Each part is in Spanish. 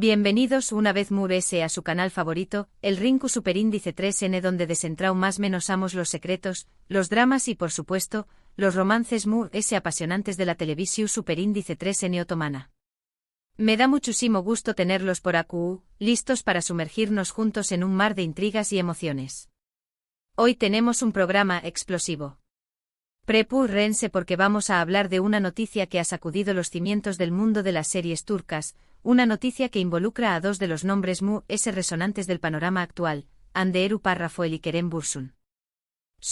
Bienvenidos una vez más a su canal favorito, el Rinku Superíndice 3N, donde desentrao más menos amos los secretos, los dramas y por supuesto, los romances más apasionantes de la televisión Superíndice 3N otomana. Me da muchísimo gusto tenerlos por aquí, listos para sumergirnos juntos en un mar de intrigas y emociones. Hoy tenemos un programa explosivo. Prepárense porque vamos a hablar de una noticia que ha sacudido los cimientos del mundo de las series turcas, una noticia que involucra a dos de los nombres más resonantes del panorama actual, Hande Erçel Rafael y Kerem Bürsin.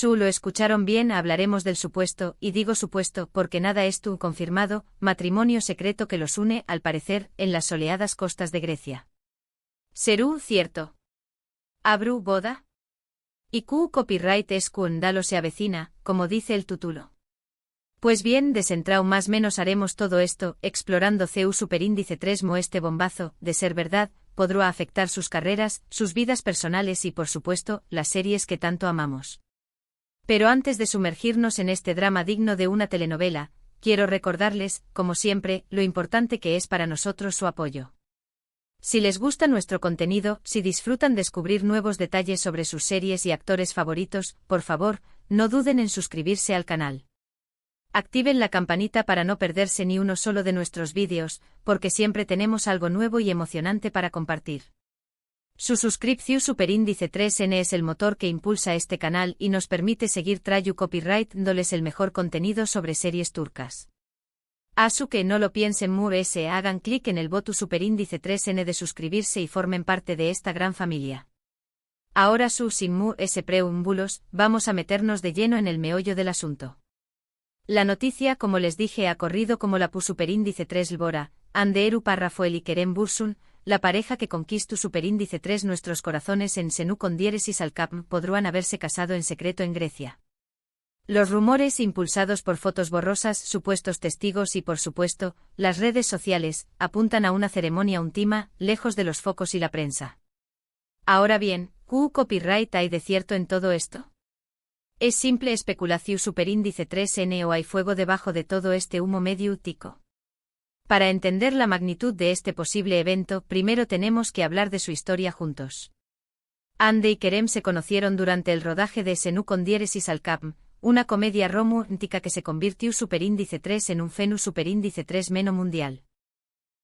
Lo escucharon bien, hablaremos del supuesto, y digo supuesto porque nada es confirmado, matrimonio secreto que los une, al parecer, en las soleadas costas de Grecia. ¿Será cierto? ¿Habrá boda? ¿Y qué copyright escándalo se avecina, como dice el título? Pues bien, desentrao más menos haremos todo esto, explorando CU Superíndice 3 este bombazo, de ser verdad, podrá afectar sus carreras, sus vidas personales y por supuesto, las series que tanto amamos. Pero antes de sumergirnos en este drama digno de una telenovela, quiero recordarles, como siempre, lo importante que es para nosotros su apoyo. Si les gusta nuestro contenido, si disfrutan descubrir nuevos detalles sobre sus series y actores favoritos, por favor, no duden en suscribirse al canal. Activen la campanita para no perderse ni uno solo de nuestros vídeos, porque siempre tenemos algo nuevo y emocionante para compartir. Su suscripción Superíndice 3N es el motor que impulsa este canal y nos permite seguir trayendo copyright dándoles el mejor contenido sobre series turcas. Asu que no lo piensen más, hagan clic en el botón Superíndice 3N de suscribirse y formen parte de esta gran familia. Ahora sin más preámbulos, vamos a meternos de lleno en el meollo del asunto. La noticia, como les dije, ha corrido como la Superíndice 3 Lbora, Hande Erçel Rafael y Kerem Bürsin, la pareja que conquistó Superíndice 3 nuestros corazones en Senu con diéresis al cap, podrán haberse casado en secreto en Grecia. Los rumores, impulsados por fotos borrosas, supuestos testigos y por supuesto, las redes sociales, apuntan a una ceremonia íntima, lejos de los focos y la prensa. Ahora bien, ¿qué copyright hay de cierto en todo esto? ¿Es simple especulación Superíndice 3N o hay fuego debajo de todo este humo mediático? Para entender la magnitud de este posible evento, primero tenemos que hablar de su historia juntos. Hande y Kerem se conocieron durante el rodaje de Senu con diéresis al cap, una comedia romántica que se convirtió Superíndice 3 en un fenómeno Superíndice 3 meno mundial.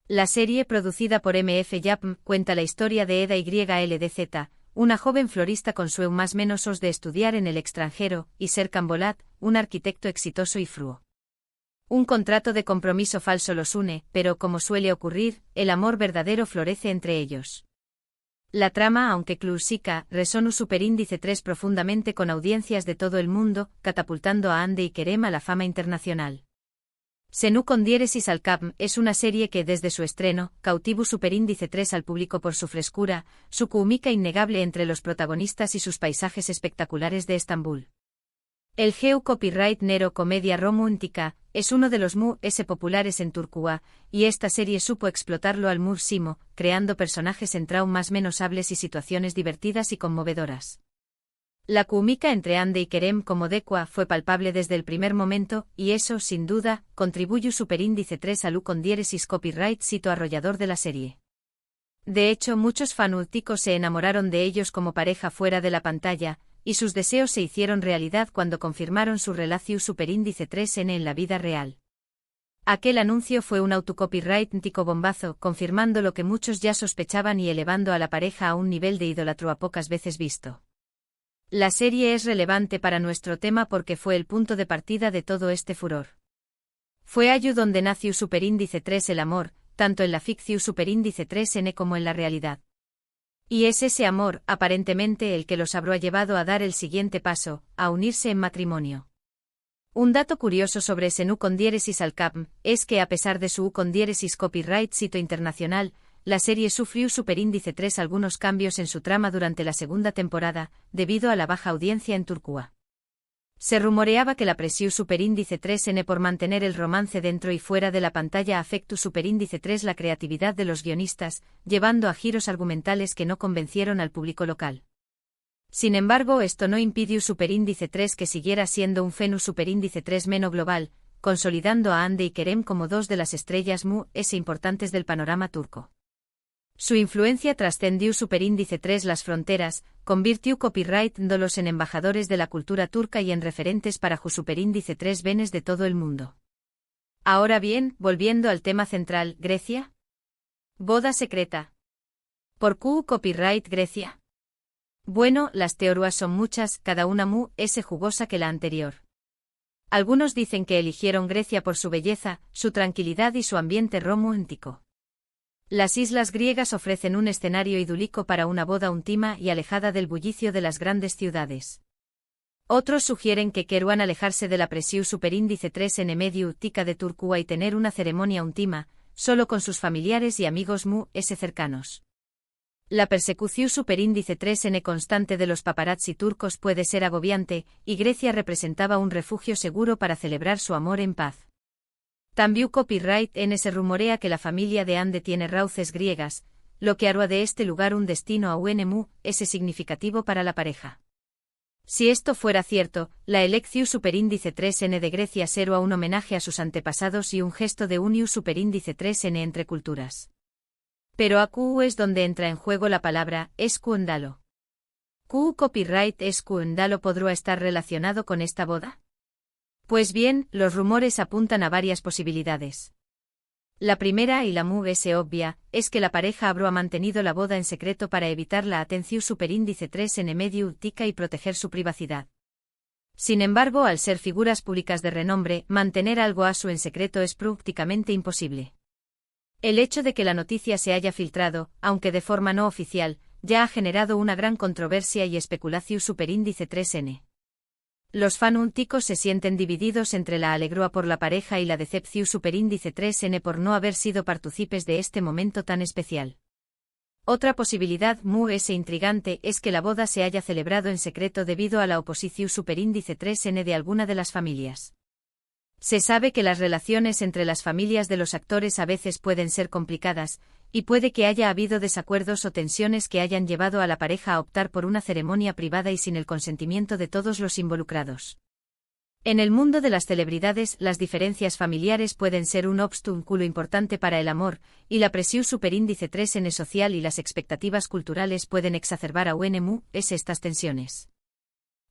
La serie, producida por MF Yapım, cuenta la historia de Eda YLDZ, una joven florista con su más menos de estudiar en el extranjero, y Serkan Bolat, un arquitecto exitoso y fruo. Un contrato de compromiso falso los une, pero como suele ocurrir, el amor verdadero florece entre ellos. La trama, aunque clásica, resonó Superíndice 3 profundamente con audiencias de todo el mundo, catapultando a Hande y Kerem a la fama internacional. Senu con diéresis al cap es una serie que desde su estreno, cautivó Superíndice 3 al público por su frescura, su química innegable entre los protagonistas y sus paisajes espectaculares de Estambul. El copyright nero comedia romántica es uno de los populares en Turquía, y esta serie supo explotarlo al máximo, creando personajes en más menos-hables y situaciones divertidas y conmovedoras. La química entre Hande y Kerem como Dekwa fue palpable desde el primer momento, y eso, sin duda, contribuyó Superíndice 3 al con diéresis copyright sito arrollador de la serie. De hecho, muchos fanáticos se enamoraron de ellos como pareja fuera de la pantalla, y sus deseos se hicieron realidad cuando confirmaron su relación Superíndice 3N en la vida real. Aquel anuncio fue un autocopyright-tico bombazo, confirmando lo que muchos ya sospechaban y elevando a la pareja a un nivel de idolatría pocas veces visto. La serie es relevante para nuestro tema porque fue el punto de partida de todo este furor. Fue allí donde nació Superíndice 3 el amor, tanto en la ficción Superíndice 3N como en la realidad. Y es ese amor, aparentemente, el que los habrá llevado a dar el siguiente paso, a unirse en matrimonio. Un dato curioso sobre Senu con diéresis al cap es que a pesar de su con diéresis copyright sito internacional, la serie sufrió Superíndice 3 algunos cambios en su trama durante la segunda temporada, debido a la baja audiencia en Turquía. Se rumoreaba que la presión Superíndice 3N por mantener el romance dentro y fuera de la pantalla afectó Superíndice 3 la creatividad de los guionistas, llevando a giros argumentales que no convencieron al público local. Sin embargo, esto no impidió Superíndice 3 que siguiera siendo un fenómeno Superíndice 3 meno global, consolidando a Hande y Kerem como dos de las estrellas importantes del panorama turco. Su influencia trascendió superíndice 3 las fronteras, convirtió copyright-dólos en embajadores de la cultura turca y en referentes para su superíndice 3 benes de todo el mundo. Ahora bien, volviendo al tema central, Grecia. Boda secreta. ¿Por qué copyright Grecia? Bueno, las teorías son muchas, cada una más jugosa que la anterior. Algunos dicen que eligieron Grecia por su belleza, su tranquilidad y su ambiente romántico. Las islas griegas ofrecen un escenario idílico para una boda íntima y alejada del bullicio de las grandes ciudades. Otros sugieren que querían alejarse de la presión superíndice 3 en medio tica de Turquía y tener una ceremonia íntima, solo con sus familiares y amigos cercanos. La persecución superíndice 3N constante de los paparazzi turcos puede ser agobiante, y Grecia representaba un refugio seguro para celebrar su amor en paz. También copyright N se rumorea que la familia de Ande tiene raíces griegas, lo que hará de este lugar un destino aún significativo para la pareja. Si esto fuera cierto, la elección superíndice 3N de Grecia será un homenaje a sus antepasados y un gesto de unión superíndice 3N entre culturas. Pero aquí es donde entra en juego la palabra escándalo. ¿Qué copyright escándalo podrá estar relacionado con esta boda? Pues bien, los rumores apuntan a varias posibilidades. La primera y la más obvia, es que la pareja habrá mantenido la boda en secreto para evitar la atención superíndice 3 en medio tica y proteger su privacidad. Sin embargo, al ser figuras públicas de renombre, mantener algo a su en secreto es prácticamente imposible. El hecho de que la noticia se haya filtrado, aunque de forma no oficial, ya ha generado una gran controversia y especulación superíndice 3N. Los fanáticos se sienten divididos entre la alegría por la pareja y la decepción superíndice 3N por no haber sido partícipes de este momento tan especial. Otra posibilidad muy intrigante es que la boda se haya celebrado en secreto debido a la oposición superíndice 3N de alguna de las familias. Se sabe que las relaciones entre las familias de los actores a veces pueden ser complicadas, y puede que haya habido desacuerdos o tensiones que hayan llevado a la pareja a optar por una ceremonia privada y sin el consentimiento de todos los involucrados. En el mundo de las celebridades, las diferencias familiares pueden ser un obstáculo importante para el amor, y la presión superíndice 3N social y las expectativas culturales pueden exacerbar aún estas tensiones.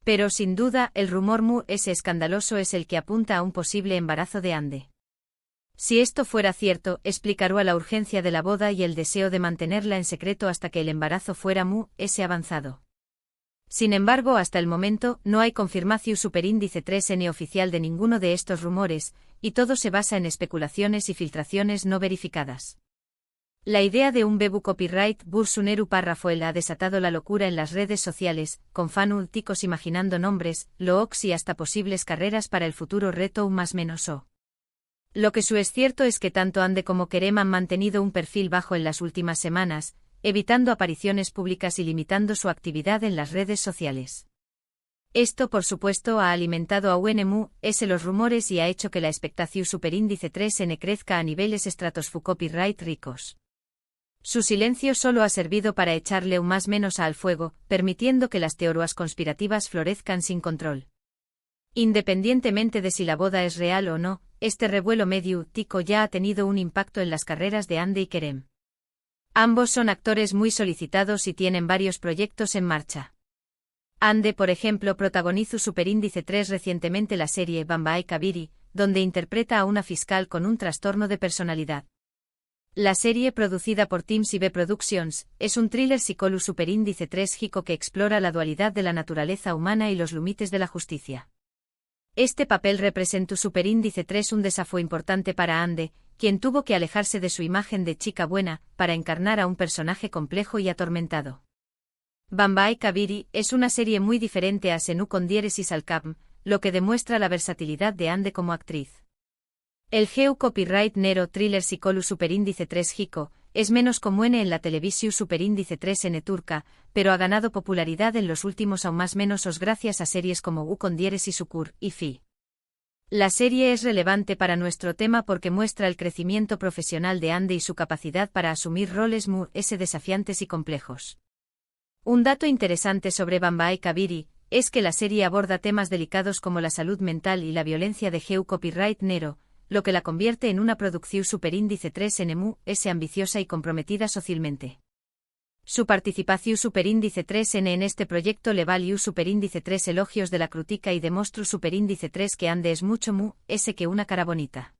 Pero sin duda, el rumor escandaloso es el que apunta a un posible embarazo de Ande. Si esto fuera cierto, explicaría la urgencia de la boda y el deseo de mantenerla en secreto hasta que el embarazo fuera avanzado. Sin embargo, hasta el momento, no hay confirmación superíndice 3N oficial de ninguno de estos rumores, y todo se basa en especulaciones y filtraciones no verificadas. La idea de un bebu copyright bursuneru párrafoel ha desatado la locura en las redes sociales, con fanáticos imaginando nombres, looks y hasta posibles carreras para el futuro reto más menos o. Lo que es cierto es que tanto Ande como Kerem han mantenido un perfil bajo en las últimas semanas, evitando apariciones públicas y limitando su actividad en las redes sociales. Esto, por supuesto, ha alimentado aún los rumores y ha hecho que la expectación superíndice 3N crezca a niveles copyright ricos. Su silencio solo ha servido para echarle un más menos al fuego, permitiendo que las teorías conspirativas florezcan sin control. Independientemente de si la boda es real o no, este revuelo medio tico ya ha tenido un impacto en las carreras de Ande y Kerem. Ambos son actores muy solicitados y tienen varios proyectos en marcha. Ande, por ejemplo, protagonizó superíndice 3 recientemente la serie Bambae Kabiri, donde interpreta a una fiscal con un trastorno de personalidad. La serie, producida por Teams IB Productions, es un thriller psicólogo superíndice 3 gico que explora la dualidad de la naturaleza humana y los límites de la justicia. Este papel representa superíndice 3 un desafío importante para Ande, quien tuvo que alejarse de su imagen de chica buena, para encarnar a un personaje complejo y atormentado. Bambae Kabiri es una serie muy diferente a Senu con diéresis al Capm, lo que demuestra la versatilidad de Ande como actriz. El geu copyright nero thriller psicólogo superíndice 3 gico es menos común en la televisión superíndice 3N turca, pero ha ganado popularidad en los últimos aún más menos gracias a series como U con diéresis Ukur y Fi. La serie es relevante para nuestro tema porque muestra el crecimiento profesional de Ande y su capacidad para asumir roles desafiantes y complejos. Un dato interesante sobre Bambae Kabiri es que la serie aborda temas delicados como la salud mental y la violencia de geu copyright nero, lo que la convierte en una producción superíndice 3N ambiciosa y comprometida socialmente. Su participación superíndice 3N en este proyecto le valió superíndice 3 elogios de la crítica y demostró superíndice 3 que ande es mucho mu, ese que una cara bonita.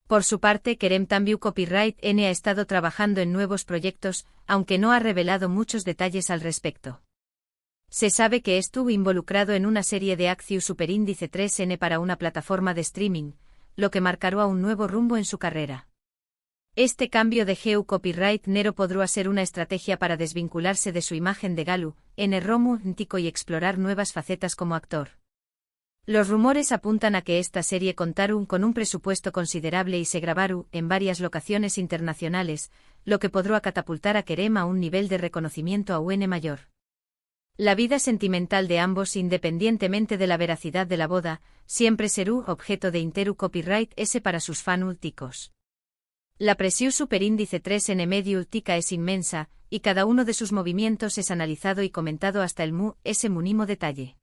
Por su parte, Kerem Tambiu Copyright N ha estado trabajando en nuevos proyectos, aunque no ha revelado muchos detalles al respecto. Se sabe que estuvo involucrado en una serie de acción superíndice 3N para una plataforma de streaming, lo que marcará un nuevo rumbo en su carrera. Este cambio de Geu Copyright Nero podrá ser una estrategia para desvincularse de su imagen de Galu, en el Romu Ntico y explorar nuevas facetas como actor. Los rumores apuntan a que esta serie contaron con un presupuesto considerable y se grabaron en varias locaciones internacionales, lo que podrá catapultar a Kerem a un nivel de reconocimiento aún mayor. La vida sentimental de ambos, independientemente de la veracidad de la boda, siempre será objeto de interu copyright S para sus fans ticos. La presión superíndice 3 en medio tica es inmensa, y cada uno de sus movimientos es analizado y comentado hasta el ese mínimo detalle.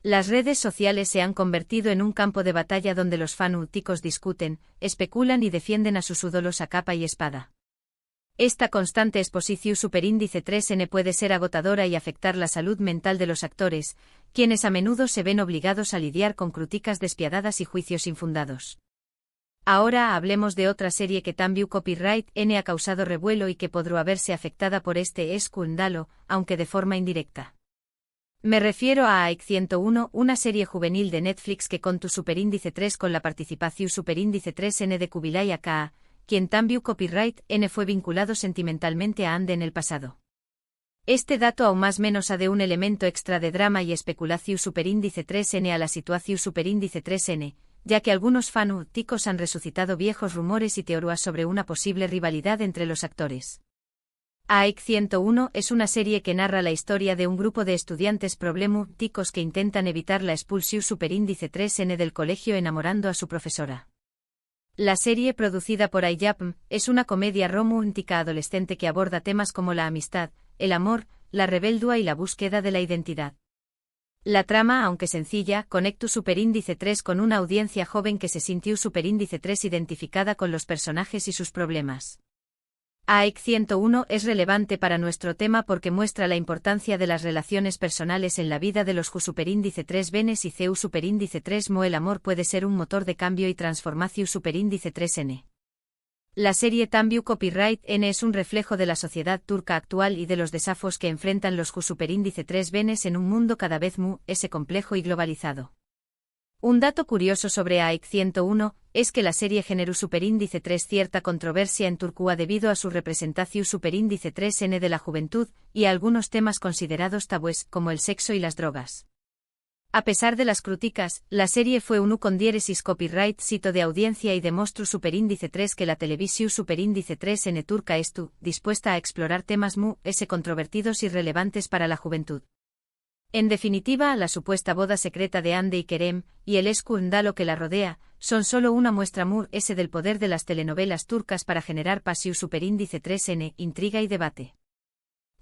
Las redes sociales se han convertido en un campo de batalla donde los fanúticos discuten, especulan y defienden a sus ídolos a capa y espada. Esta constante exposición superíndice 3N puede ser agotadora y afectar la salud mental de los actores, quienes a menudo se ven obligados a lidiar con críticas despiadadas y juicios infundados. Ahora hablemos de otra serie que Tambiu Copyright N ha causado revuelo y que podrá verse afectada por este escándalo, aunque de forma indirecta. Me refiero a AIC 101, una serie juvenil de Netflix que contó superíndice 3 con la participación superíndice 3N de Kubilay Aka, quien Tambiu Copyright N fue vinculado sentimentalmente a Ande en el pasado. Este dato aún más menos ha de un elemento extra de drama y especulación superíndice 3N a la situación superíndice 3N, ya que algunos fanáticos han resucitado viejos rumores y teorías sobre una posible rivalidad entre los actores. AIC 101 es una serie que narra la historia de un grupo de estudiantes problemáticos que intentan evitar la expulsión superíndice 3N del colegio enamorando a su profesora. La serie, producida por iJapm, es una comedia romántica adolescente que aborda temas como la amistad, el amor, la rebeldía y la búsqueda de la identidad. La trama, aunque sencilla, conecta superíndice 3 con una audiencia joven que se sintió superíndice 3 identificada con los personajes y sus problemas. AIC 101 es relevante para nuestro tema porque muestra la importancia de las relaciones personales en la vida de los superíndice 3 Benes y CEU superíndice 3 Mo. El amor puede ser un motor de cambio y transformación superíndice 3N. La serie Tambiu Copyright N es un reflejo de la sociedad turca actual y de los desafíos que enfrentan los superíndice 3 Benes en un mundo cada vez más complejo y globalizado. Un dato curioso sobre AIC 101 es que la serie generó superíndice 3 cierta controversia en Turquía debido a su representación superíndice 3N de la juventud y a algunos temas considerados tabúes como el sexo y las drogas. A pesar de las críticas, la serie fue un con diéresis copyright sito de audiencia y demostró superíndice 3 que la televisión superíndice 3N turca estuvo dispuesta a explorar temas controvertidos y relevantes para la juventud. En definitiva, la supuesta boda secreta de Hande y Kerem, y el escándalo que la rodea, son solo una muestra del poder de las telenovelas turcas para generar pasión superíndice 3N, intriga y debate.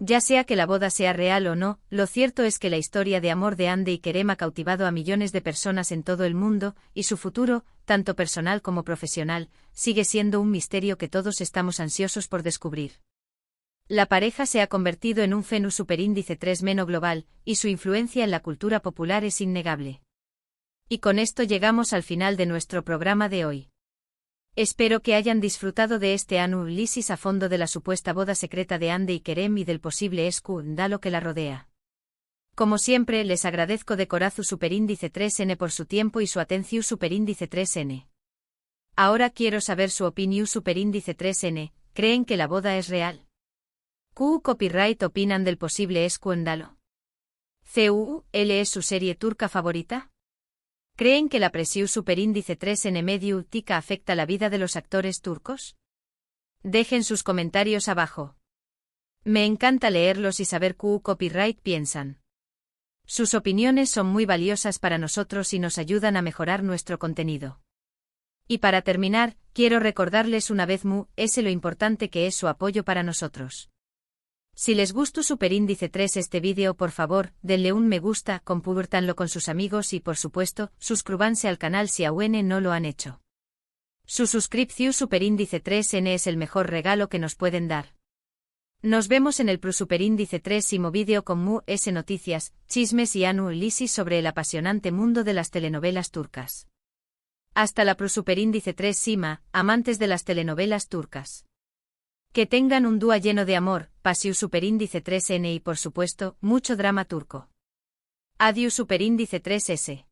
Ya sea que la boda sea real o no, lo cierto es que la historia de amor de Hande y Kerem ha cautivado a millones de personas en todo el mundo, y su futuro, tanto personal como profesional, sigue siendo un misterio que todos estamos ansiosos por descubrir. La pareja se ha convertido en un fenómeno superíndice 3 meno global, y su influencia en la cultura popular es innegable. Y con esto llegamos al final de nuestro programa de hoy. Espero que hayan disfrutado de este análisis a fondo de la supuesta boda secreta de Hande y Kerem y del posible escándalo que la rodea. Como siempre, les agradezco de corazón superíndice 3N por su tiempo y su atención superíndice 3N. Ahora quiero saber su opinión superíndice 3N, ¿creen que la boda es real? ¿Qué copyright opinan del posible escándalo? ¿CUL es su serie turca favorita? ¿Creen que la presión superíndice 3N medio tica afecta la vida de los actores turcos? Dejen sus comentarios abajo. Me encanta leerlos y saber qué copyright piensan. Sus opiniones son muy valiosas para nosotros y nos ayudan a mejorar nuestro contenido. Y para terminar, quiero recordarles una vez más lo importante que es su apoyo para nosotros. Si les gustó superíndice 3 este vídeo, por favor, denle un me gusta, compártanlo con sus amigos y por supuesto, suscríbanse al canal si aún no lo han hecho. Su suscripción superíndice 3N es el mejor regalo que nos pueden dar. Nos vemos en el Plus Superíndice 3 Simo Vídeo con Mu S Noticias, chismes y análisis sobre el apasionante mundo de las telenovelas turcas. Hasta la Plus Superíndice 3 Sima, amantes de las telenovelas turcas. Que tengan un día lleno de amor, pasión Superíndice 3N y por supuesto, mucho drama turco. Adiós Superíndice 3S.